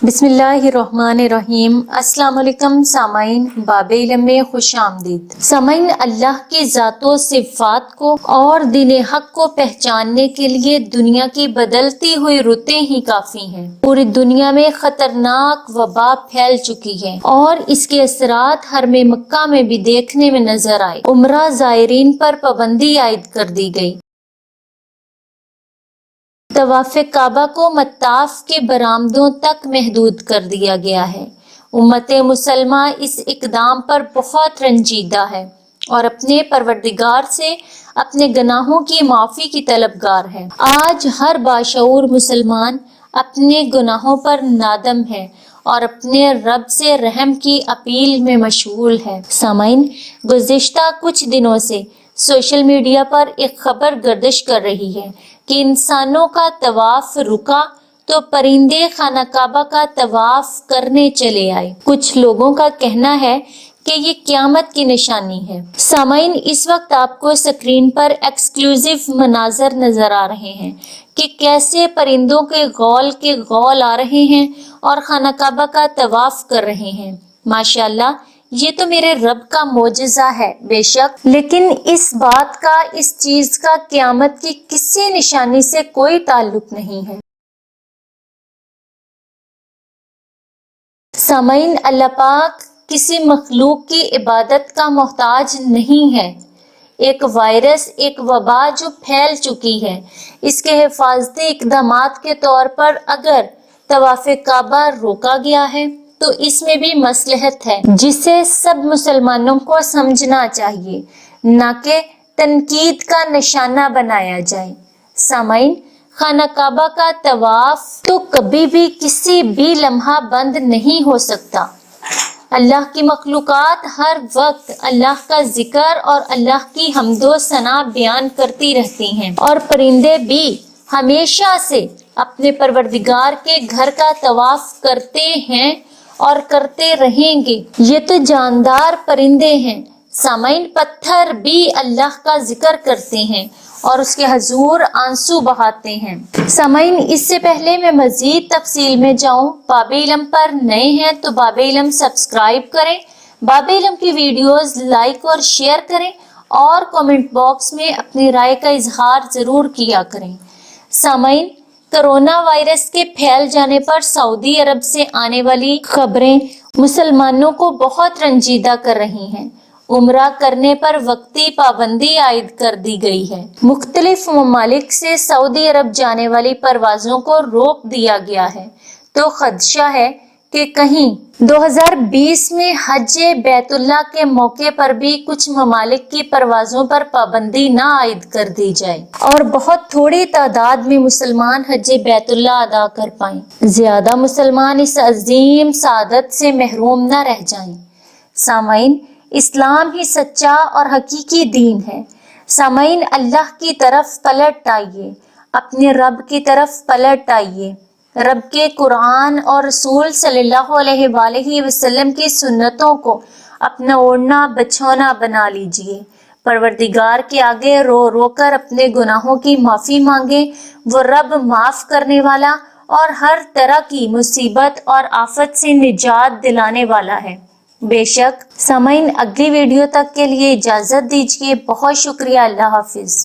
بسم اللہ الرحمن الرحیم۔ السلام علیکم سامعین، باب علم میں خوش آمدید۔ سامعین، اللہ کی ذات و صفات کو اور دین حق کو پہچاننے کے لیے دنیا کی بدلتی ہوئی رتیں ہی کافی ہیں۔ پوری دنیا میں خطرناک وبا پھیل چکی ہے اور اس کے اثرات حرم مکہ میں بھی دیکھنے میں نظر آئے۔ عمرہ زائرین پر پابندی عائد کر دی گئی۔ طواف کعبہ کو مطاف کے برآمدوں تک محدود کر دیا گیا ہے۔ امت مسلمہ اس اقدام پر بہت رنجیدہ ہے اور اپنے پروردگار سے اپنے گناہوں کی معافی کی طلبگار ہے۔ آج ہر باشعور مسلمان اپنے گناہوں پر نادم ہے اور اپنے رب سے رحم کی اپیل میں مشغول ہے۔ سامعین، گزشتہ کچھ دنوں سے سوشل میڈیا پر ایک خبر گردش کر رہی ہے کہ انسانوں کا طواف رکا تو پرندے خانہ کعبہ کا طواف کرنے چلے آئے۔ کچھ لوگوں کا کہنا ہے کہ یہ قیامت کی نشانی ہے۔ سامعین، اس وقت آپ کو اسکرین پر ایکسکلوزیو مناظر نظر آ رہے ہیں کہ کیسے پرندوں کے غول آ رہے ہیں اور خانہ کعبہ کا طواف کر رہے ہیں۔ ماشاءاللہ، یہ تو میرے رب کا معجزہ ہے بے شک، لیکن اس بات کا، اس چیز کا قیامت کی کسی نشانی سے کوئی تعلق نہیں ہے۔ سامعین، اللہ پاک کسی مخلوق کی عبادت کا محتاج نہیں ہے۔ ایک وائرس، ایک وبا جو پھیل چکی ہے، اس کے حفاظتی اقدامات کے طور پر اگر طواف کعبہ روکا گیا ہے تو اس میں بھی مصلحت ہے جسے سب مسلمانوں کو سمجھنا چاہیے، نہ کہ تنقید کا نشانہ بنایا جائے۔ سامعین، خانہ کعبہ کا طواف تو کبھی بھی کسی بھی لمحہ بند نہیں ہو سکتا۔ اللہ کی مخلوقات ہر وقت اللہ کا ذکر اور اللہ کی حمد و ثنا بیان کرتی رہتی ہیں، اور پرندے بھی ہمیشہ سے اپنے پروردگار کے گھر کا طواف کرتے ہیں اور کرتے رہیں گے۔ یہ تو جاندار پرندے ہیں۔ سامعین، پتھر بھی اللہ کا ذکر کرتے ہیں اور اس کے حضور آنسو بہاتے ہیں۔ سامعین، اس سے پہلے میں مزید تفصیل میں جاؤں، باب علم پر نئے ہیں تو باب علم سبسکرائب کریں، باب علم کی ویڈیوز لائک اور شیئر کریں اور کامنٹ باکس میں اپنی رائے کا اظہار ضرور کیا کریں۔ سامعین، کرونا وائرس کے پھیل جانے پر سعودی عرب سے آنے والی خبریں مسلمانوں کو بہت رنجیدہ کر رہی ہیں۔ عمرہ کرنے پر وقتی پابندی عائد کر دی گئی ہے۔ مختلف ممالک سے سعودی عرب جانے والی پروازوں کو روک دیا گیا ہے، تو خدشہ ہے کہ کہیں 2020 میں حج بیت اللہ کے موقع پر بھی کچھ ممالک کی پروازوں پر پابندی نہ عائد کر دی جائے اور بہت تھوڑی تعداد میں مسلمان حج بیت اللہ ادا کر پائیں، زیادہ مسلمان اس عظیم سعادت سے محروم نہ رہ جائیں۔ سامعین، اسلام ہی سچا اور حقیقی دین ہے۔ سامعین، اللہ کی طرف پلٹ آئیے، اپنے رب کی طرف پلٹ آئیے، رب کے قرآن اور رسول صلی اللہ علیہ وآلہ وسلم کی سنتوں کو اپنا اوڑھنا بچھونا بنا لیجئے۔ پروردگار کے آگے رو رو کر اپنے گناہوں کی معافی مانگیں، وہ رب معاف کرنے والا اور ہر طرح کی مصیبت اور آفت سے نجات دلانے والا ہے بے شک۔ سامعین، اگلی ویڈیو تک کے لیے اجازت دیجیے، بہت شکریہ، اللہ حافظ۔